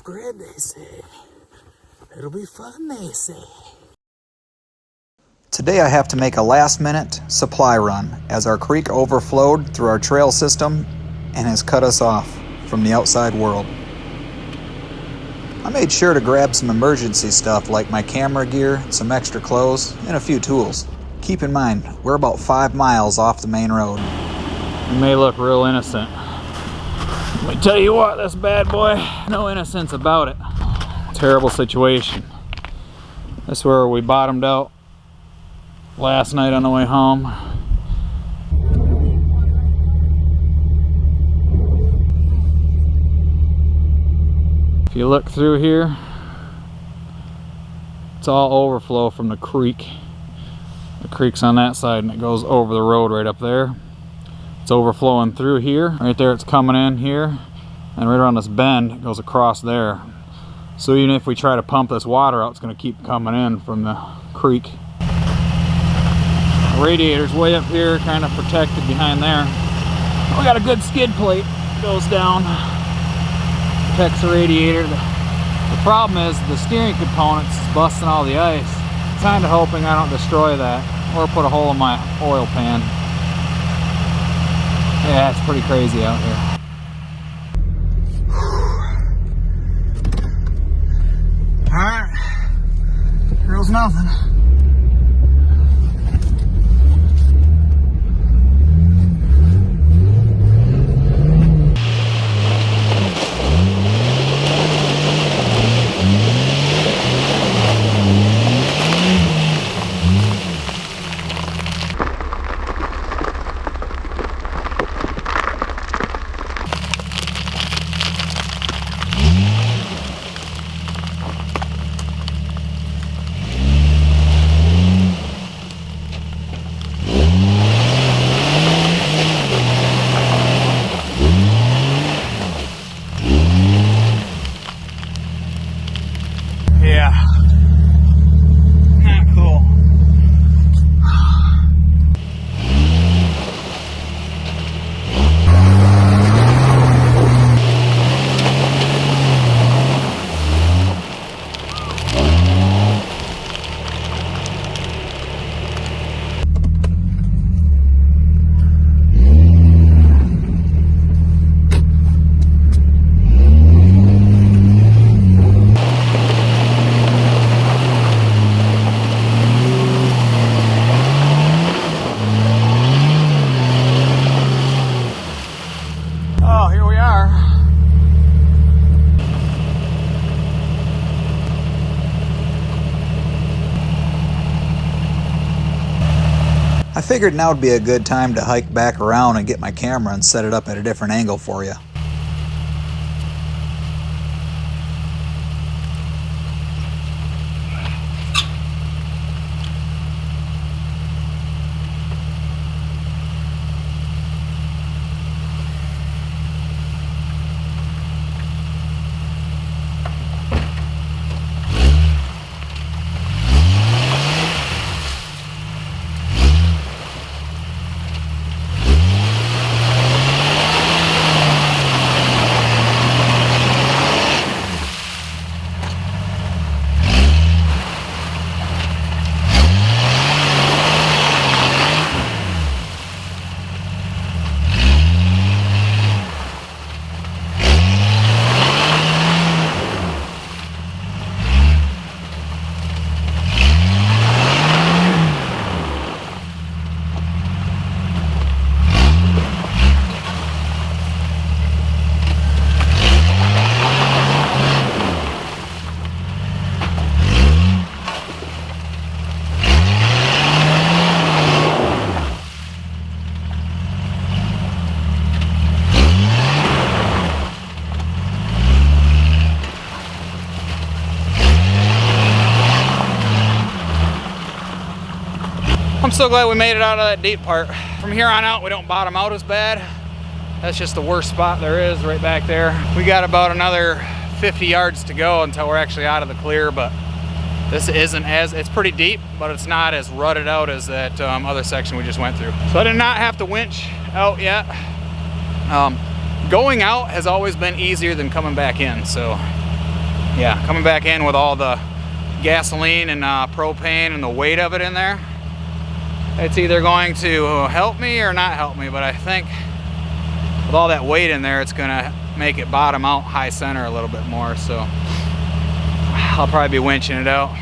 off-grid, they say. It'll be fun, they say. Today I have to make a last-minute supply run as our creek overflowed through our trail system and has cut us off from the outside world. I made sure to grab some emergency stuff like my camera gear, some extra clothes, and a few tools. Keep in mind, we're about 5 miles off the main road. It may look real innocent. Let me tell you what, this bad boy, no innocence about it. Terrible situation. This is where we bottomed out last night on the way home. If you look through here, it's all overflow from the creek. The creek's on that side and it goes over the road right up there. It's overflowing through here. Right there it's coming in here, and right around this bend it goes across there. So even if we try to pump this water out, it's going to keep coming in from the creek. The radiator's way up here, kind of protected behind there. We got a good skid plate that goes down, protects the radiator. The problem is the steering components is busting all the ice. Kind of hoping I don't destroy that or put a hole in my oil pan. Yeah, it's pretty crazy out here. Alright, here goes nothing. I figured now would be a good time to hike back around and get my camera and set it up at a different angle for you. I'm so glad we made it out of that deep part. From here on out, we don't bottom out as bad. That's just the worst spot there is, right back there. We got about another 50 yards to go until we're actually out of the clear, but this isn't as, it's pretty deep, but it's not as rutted out as that other section we just went through. So I did not have to winch out yet. Going out has always been easier than coming back in, so Yeah, coming back in with all the gasoline and propane and the weight of it in there, it's either going to help me or not help me, but I think with all that weight in there, it's gonna make it bottom out high center a little bit more, so I'll probably be winching it out.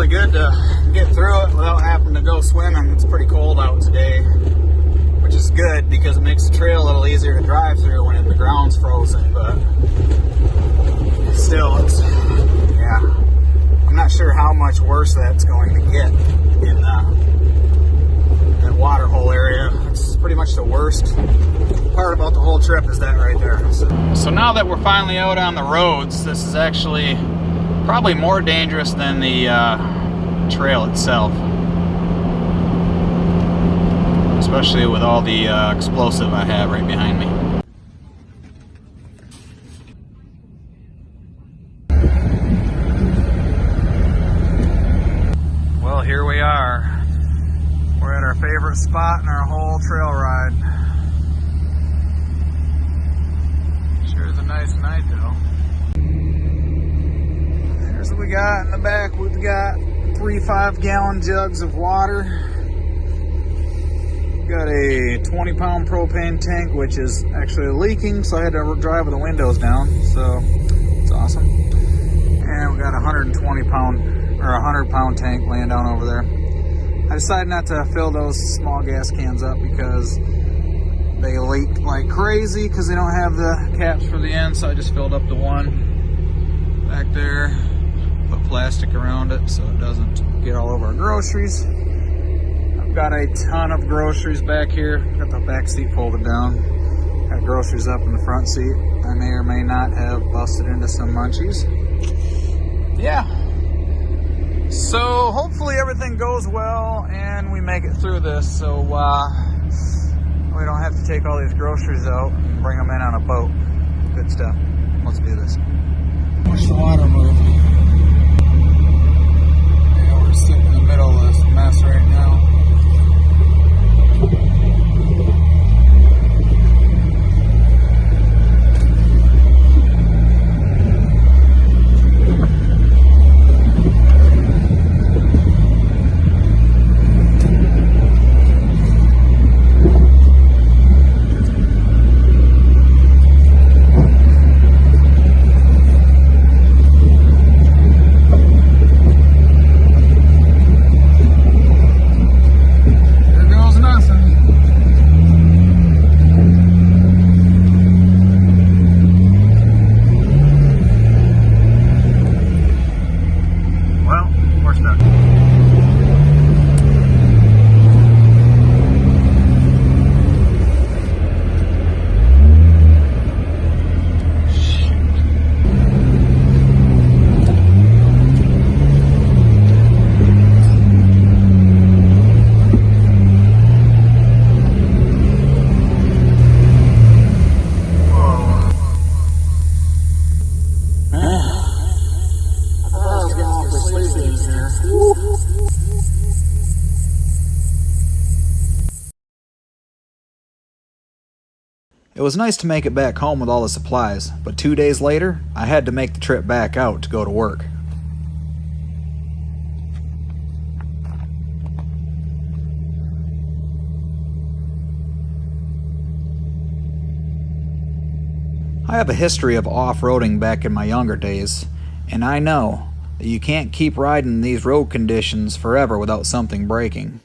Good to get through it without having to go swimming. It's pretty cold out today, which is good because it makes the trail a little easier to drive through when the ground's frozen, but still, it's, yeah, I'm not sure how much worse that's going to get in that water hole area. It's pretty much the worst part about the whole trip is that right there. So now that we're finally out on the roads, this is actually probably more dangerous than the trail itself, especially with all the explosive I have right behind me. Well, here we are. We're at our favorite spot in our whole trail ride. Sure is a nice night though. Here's what we got in the back. We've got 3 5-gallon jugs of water. Got a 20-pound propane tank, which is actually leaking, so I had to drive with the windows down, so it's awesome. And we got a 120-pound or 100-pound tank laying down over there. I decided not to fill those small gas cans up because they leak like crazy because they don't have the caps for the end, so I just filled up the one back there. Put plastic around it so it doesn't get all over our groceries. I've got a ton of groceries back here. Got the back seat folded down. Got groceries up in the front seat. I may or may not have busted into some munchies. Yeah. So hopefully everything goes well and we make it through this, so we don't have to take all these groceries out and bring them in on a boat. Good stuff. Let's do this. Push the water move. Sitting in the middle of this mess right now. It was nice to make it back home with all the supplies, but 2 days later, I had to make the trip back out to go to work. I have a history of off-roading back in my younger days, and I know that you can't keep riding in these road conditions forever without something breaking.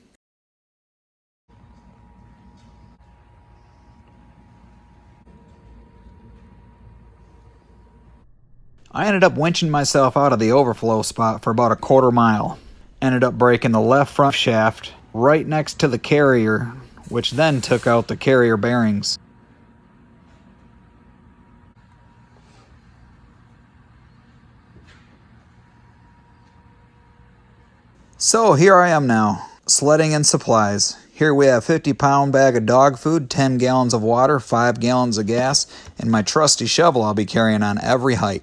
I ended up winching myself out of the overflow spot for about a quarter mile. Ended up breaking the left front shaft right next to the carrier, which then took out the carrier bearings. So here I am now, sledding in supplies. Here we have a 50-pound bag of dog food, 10 gallons of water, 5 gallons of gas, and my trusty shovel I'll be carrying on every hike.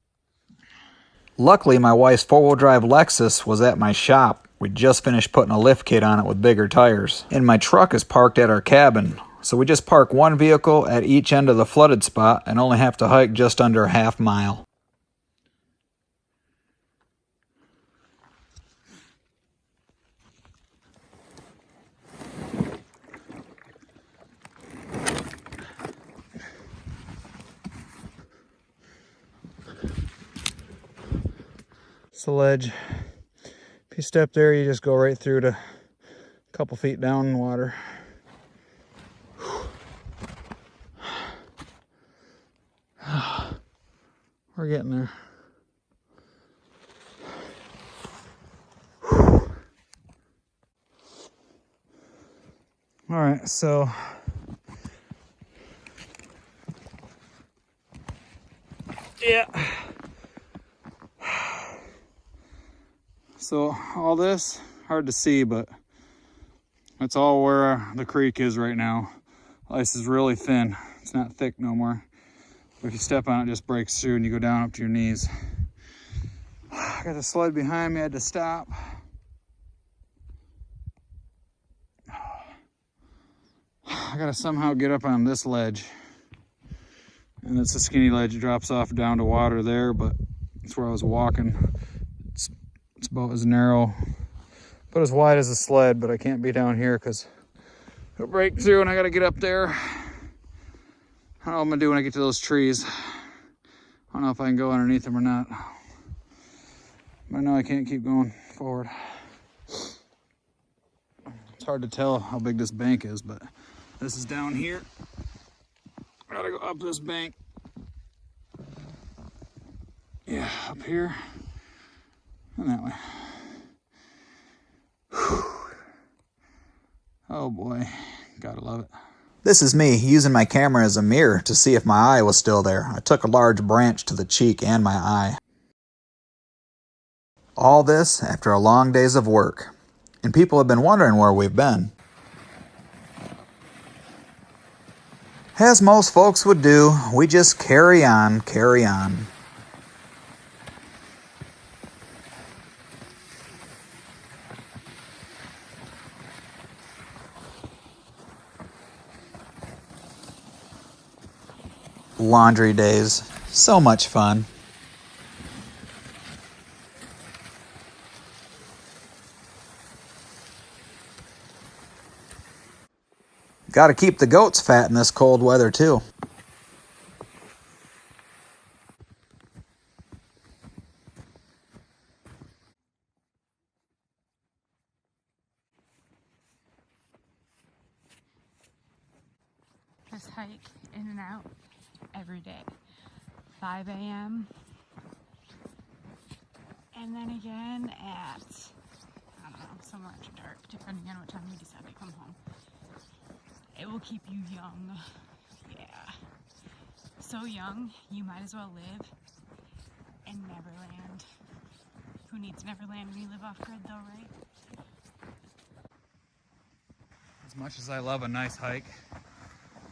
Luckily, my wife's four-wheel drive Lexus was at my shop. We just finished putting a lift kit on it with bigger tires. And my truck is parked at our cabin. So we just park one vehicle at each end of the flooded spot and only have to hike just under a half mile. It's the ledge. If you step there, you just go right through to a couple feet down in water. We're getting there. All right, so yeah. So all this, hard to see, but that's all where the creek is right now. Ice is really thin. It's not thick no more. But if you step on it, it just breaks through and you go down up to your knees. I got the sled behind me, I had to stop. I gotta somehow get up on this ledge. And it's a skinny ledge, it drops off down to water there, but it's where I was walking. It's about as narrow, about as wide as a sled, but I can't be down here because it'll break through and I gotta get up there. I don't know what I'm gonna do when I get to those trees. I don't know if I can go underneath them or not. But I know I can't keep going forward. It's hard to tell how big this bank is, but this is down here. I gotta go up this bank. Yeah, up here. And that way. Whew. Oh boy, gotta love it. This is me using my camera as a mirror to see if my eye was still there. I took a large branch to the cheek and my eye. All this after a long days of work. And people have been wondering where we've been. As most folks would do, we just carry on, carry on. Laundry days, so much fun. Got to keep the goats fat in this cold weather too. Just hike in and out every day. 5 a.m. and then again at, I don't know, somewhere after dark, depending on what time you decide to come home. It will keep you young. Yeah. So young, you might as well live in Neverland. Who needs Neverland when you live off grid though, right? As much as I love a nice hike,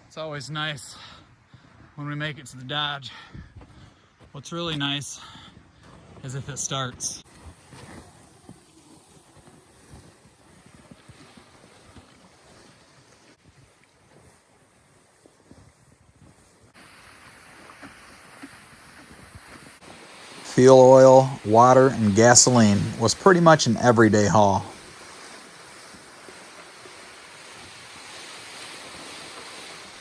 it's always nice when we make it to the Dodge. What's really nice is if it starts. Fuel oil, water, and gasoline was pretty much an everyday haul.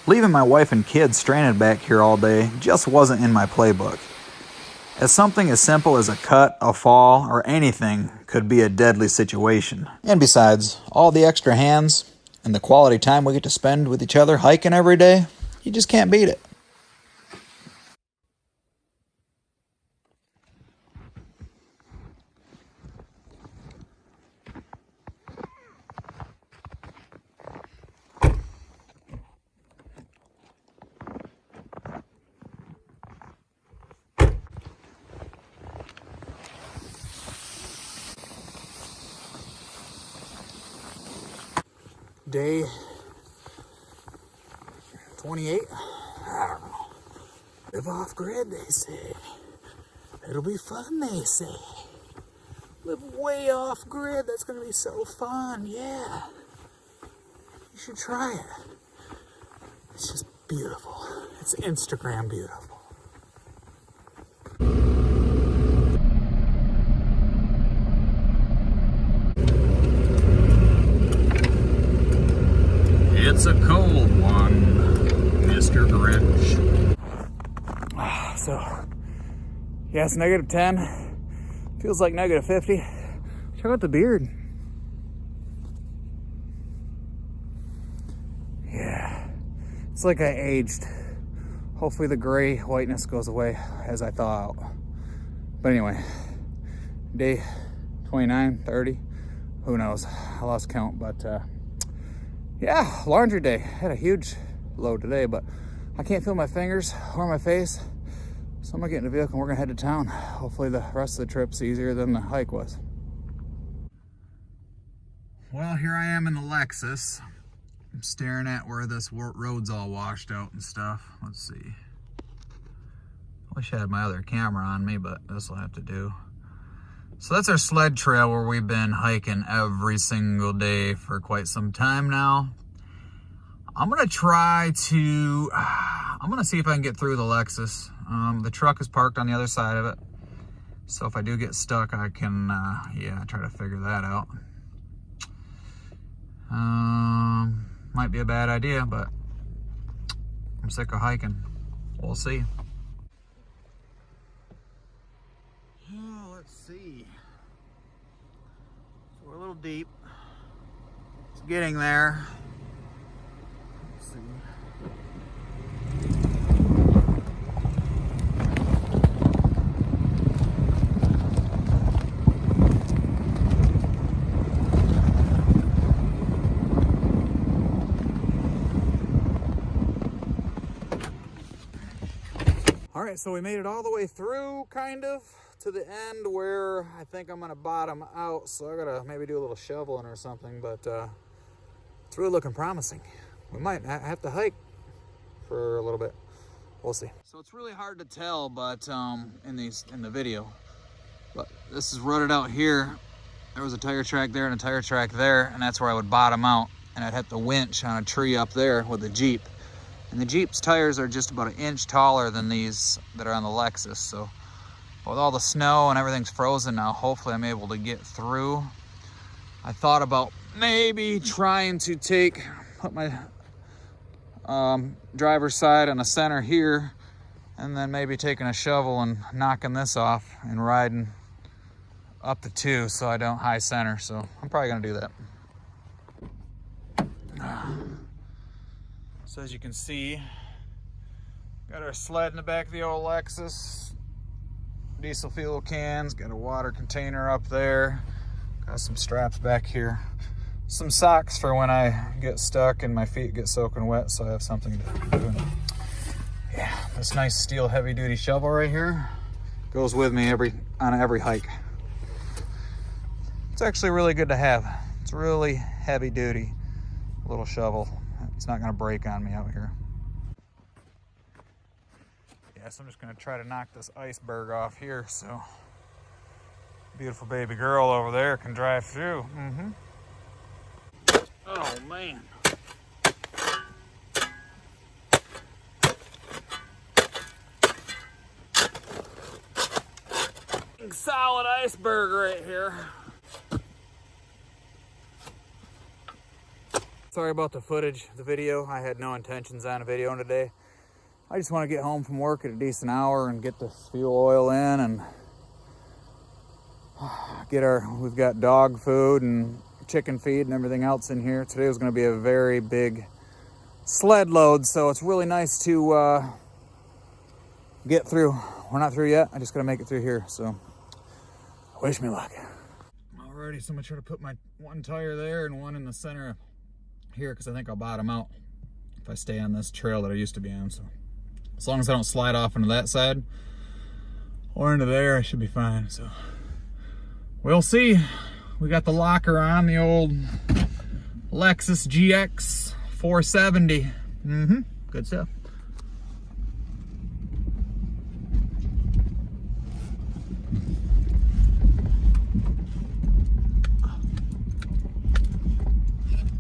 Leaving my wife and kids stranded back here all day just wasn't in my playbook. as something as simple as a cut, a fall, or anything could be a deadly situation. And besides, all the extra hands and the quality time we get to spend with each other hiking every day, you just can't beat it. Day 28. I don't know. Live off grid, they say. It'll be fun, they say. Live way off grid. That's gonna be so fun. Yeah. You should try it. It's just beautiful. It's Instagram beautiful. It's a cold one, Mr. Grinch. So, yeah, it's negative 10. Feels like negative 50. Check out the beard. Yeah, it's like I aged. Hopefully the gray whiteness goes away as I thaw out. But anyway, day 29, 30, who knows? I lost count, but yeah, laundry day. Had a huge load today, but I can't feel my fingers or my face. So I'm gonna get in the vehicle and we're gonna head to town. Hopefully the rest of the trip's easier than the hike was. Well, here I am in the Lexus. I'm staring at where this road's all washed out and stuff. Let's see. Wish I had my other camera on me, but this will have to do. So that's our sled trail where we've been hiking every single day for quite some time now. I'm gonna see if I can get through the Lexus. The truck is parked on the other side of it. So if I do get stuck, I can, try to figure that out. Might be a bad idea, but I'm sick of hiking. We'll see. Oh, let's see. So we're a little deep. It's getting there. Let's see. All right, so we made it all the way through, kind of, to the end where I think I'm gonna bottom out. So I gotta maybe do a little shoveling or something, but it's really looking promising. We might have to hike for a little bit. We'll see. So it's really hard to tell, but in the video, but this is rutted out here. There was a tire track there and a tire track there, and that's where I would bottom out, and I'd hit the winch on a tree up there with the Jeep. And the Jeep's tires are just about an inch taller than these that are on the Lexus. So with all the snow and everything's frozen now, hopefully I'm able to get through. I thought about maybe trying to put my driver's side on the center here, and then maybe taking a shovel and knocking this off and riding up the 2 so I don't high center. So I'm probably gonna do that. So as you can see, got our sled in the back of the old Lexus, diesel fuel cans, got a water container up there, got some straps back here, some socks for when I get stuck and my feet get soaking wet, so I have something to do. Yeah, this nice steel heavy duty shovel right here goes with me on every hike. It's actually really good to have. It's really heavy duty little shovel. It's not gonna break on me out here. Yeah, so I'm just gonna try to knock this iceberg off here so beautiful baby girl over there can drive through. Oh man. Solid iceberg right here. Sorry about the footage, the video. I had no intentions on a video today. I just want to get home from work at a decent hour and get the fuel oil in and we've got dog food and chicken feed and everything else in here. Today was going to be a very big sled load, so it's really nice to get through. We're not through yet. I just got to make it through here, so wish me luck. Alrighty, so I'm going to try to put my one tire there and one in the center here because I think I'll bottom out if I stay on this trail that I used to be on. So as long as I don't slide off into that side or into there, I should be fine. So we'll see. We got the locker on, the old Lexus GX 470. Good stuff.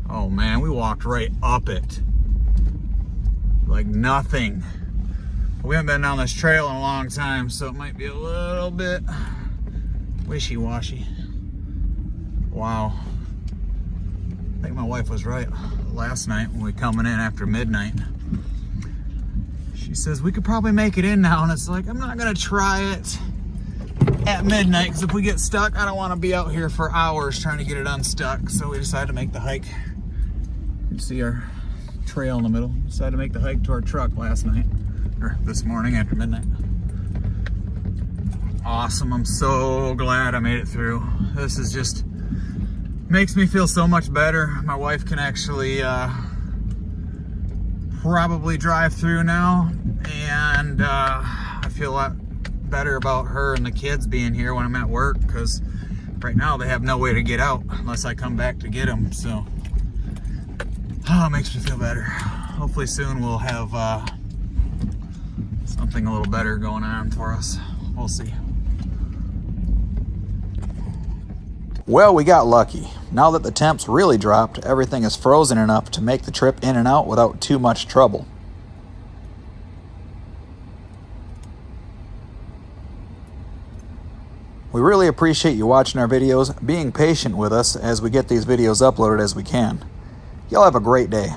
Oh man, we walked right up it. Like nothing. We haven't been down this trail in a long time, so it might be a little bit wishy-washy. Wow. I think my wife was right last night when we coming in after midnight. She says, we could probably make it in now, and it's like, I'm not gonna try it at midnight, because if we get stuck, I don't wanna be out here for hours trying to get it unstuck. So we decided to make the hike. You can see our trail in the middle. Decided to make the hike to our truck last night, or this morning after midnight. Awesome, I'm so glad I made it through. This is just, makes me feel so much better. My wife can actually probably drive through now, and I feel a lot better about her and the kids being here when I'm at work, because right now they have no way to get out unless I come back to get them. So it makes me feel better. Hopefully soon we'll have something a little better going on for us. We'll see. Well, we got lucky. Now that the temps really dropped, everything is frozen enough to make the trip in and out without too much trouble. We really appreciate you watching our videos, being patient with us as we get these videos uploaded as we can. Y'all have a great day.